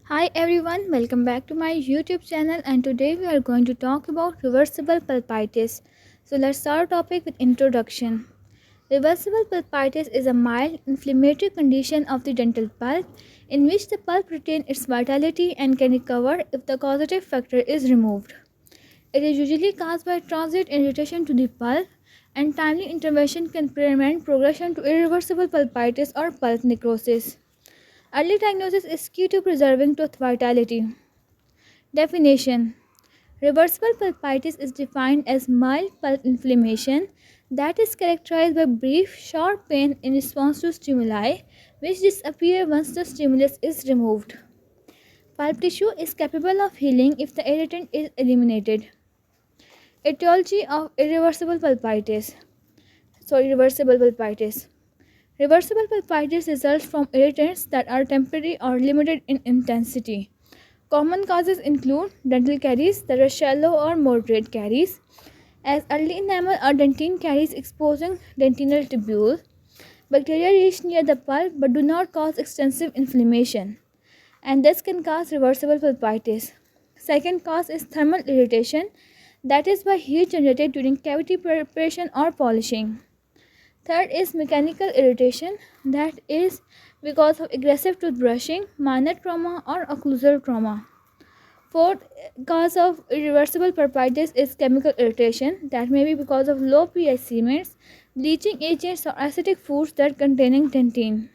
Hi everyone, welcome back to my YouTube channel and today we are going to talk about reversible pulpitis. So let's start our topic with introduction. Reversible pulpitis is a mild inflammatory condition of the dental pulp in which the pulp retains its vitality and can recover if the causative factor is removed. It is usually caused by transient irritation to the pulp and timely intervention can prevent progression to irreversible pulpitis or pulp necrosis. Early diagnosis is key to preserving tooth vitality. Definition: reversible pulpitis is defined as mild pulp inflammation that is characterized by brief, short pain in response to stimuli, which disappear once the stimulus is removed. Pulp tissue is capable of healing if the irritant is eliminated. Etiology of irreversible pulpitis. Reversible pulpitis. Reversible pulpitis results from irritants that are temporary or limited in intensity. Common causes include dental caries that are shallow or moderate caries, as early enamel or dentine caries exposing dentinal tubule. Bacteria reach near the pulp but do not cause extensive inflammation, and this can cause reversible pulpitis. Second cause is thermal irritation, that is by heat generated during cavity preparation or polishing. Third is mechanical irritation, that is because of aggressive tooth brushing, minor trauma, or occlusal trauma. Fourth cause of irreversible pulpitis is chemical irritation, that may be because of low pH cements, bleaching agents, or acidic foods that containing dentine.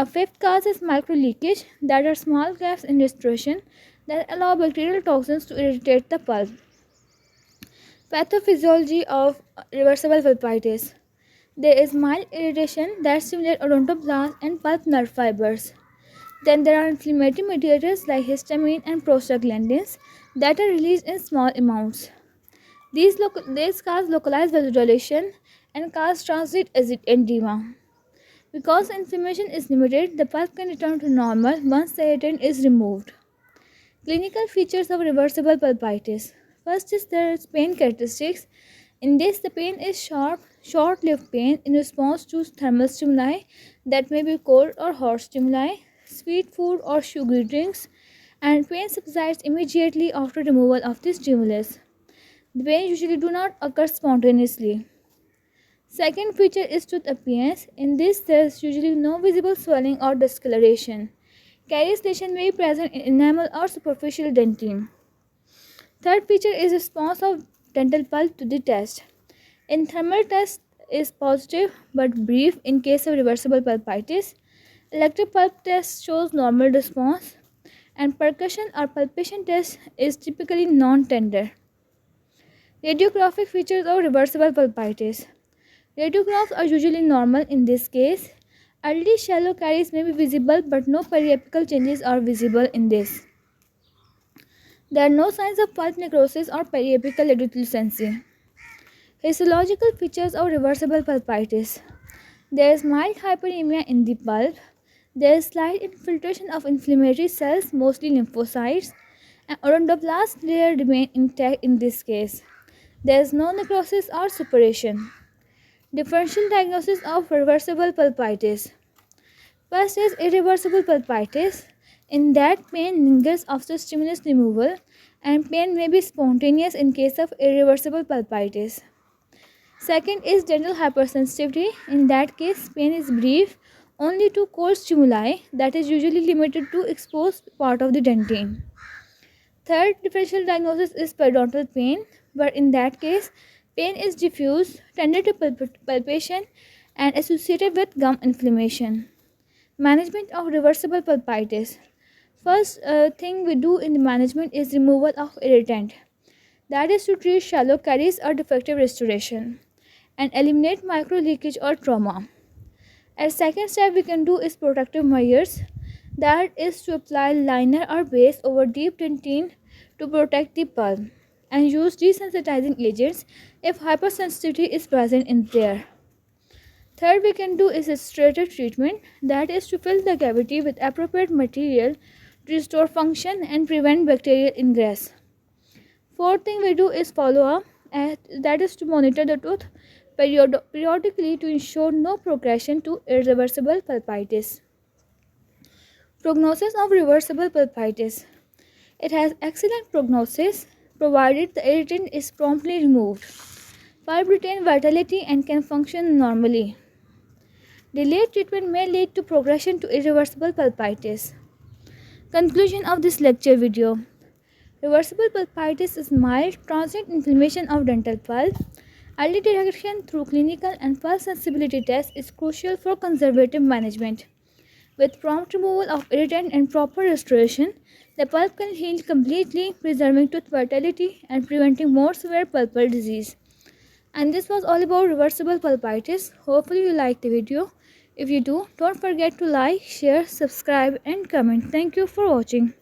Fifth cause is microleakage, that are small gaps in restoration that allow bacterial toxins to irritate the pulp. Pathophysiology of reversible pulpitis. There is mild irritation that stimulates odontoblasts and pulp nerve fibers. Then there are inflammatory mediators like histamine and prostaglandins that are released in small amounts. These cause localized vasodilation and cause transient edema. Because inflammation is limited, the pulp can return to normal once the irritant is removed. Clinical features of reversible pulpitis. First is their pain characteristics. In this, the pain is short-lived pain in response to thermal stimuli, that may be cold or hot stimuli, sweet food or sugary drinks, and pain subsides immediately after removal of the stimulus. The pain usually do not occur spontaneously. Second feature is tooth appearance. In this, there is usually no visible swelling or discoloration. Caries lesion may be present in enamel or superficial dentine. Third feature is response of dental pulp to the test. In thermal test is positive but brief in case of reversible pulpitis. Electric pulp test shows normal response, and percussion or palpation test is typically non-tender. Radiographic features of reversible pulpitis. Radiographs are usually normal in this case. Early shallow caries may be visible but no periapical changes are visible in this. There are no signs of pulp necrosis or periapical radiolucency. Histological features of reversible pulpitis. There is mild hyperemia in the pulp. There is slight infiltration of inflammatory cells, mostly lymphocytes, and odontoblast layer remain intact in this case. There is no necrosis or suppuration. Differential diagnosis of reversible pulpitis. First is irreversible pulpitis. In that, pain lingers after stimulus removal, and pain may be spontaneous in case of irreversible pulpitis. Second is dental hypersensitivity. In that case, pain is brief only to cold stimuli, that is usually limited to exposed part of the dentine. Third differential diagnosis is periodontal pain, but in that case, pain is diffuse, tended to palpation, and associated with gum inflammation. Management of reversible pulpitis. First thing we do in the management is removal of irritant. That is to treat shallow caries or defective restoration and eliminate micro leakage or trauma. A second step we can do is protective measures. That is to apply liner or base over deep dentine to protect the pulp and use desensitizing agents if hypersensitivity is present in there. Third we can do is restorative treatment, that is to fill the cavity with appropriate material to restore function and prevent bacterial ingress. Fourth thing we do is follow up, that is to monitor the tooth periodically to ensure no progression to irreversible pulpitis. Prognosis of reversible pulpitis. It has excellent prognosis provided the irritant is promptly removed. Pulp retain vitality and can function normally. Delayed treatment may lead to progression to irreversible pulpitis. Conclusion of this lecture video. Reversible pulpitis is mild, transient inflammation of dental pulp. Early detection through clinical and pulse sensibility tests is crucial for conservative management. With prompt removal of irritant and proper restoration, the pulp can heal completely, preserving tooth vitality and preventing more severe pulpal disease. And this was all about reversible pulpitis. Hopefully you liked the video. If you do, don't forget to like, share, subscribe and comment. Thank you for watching.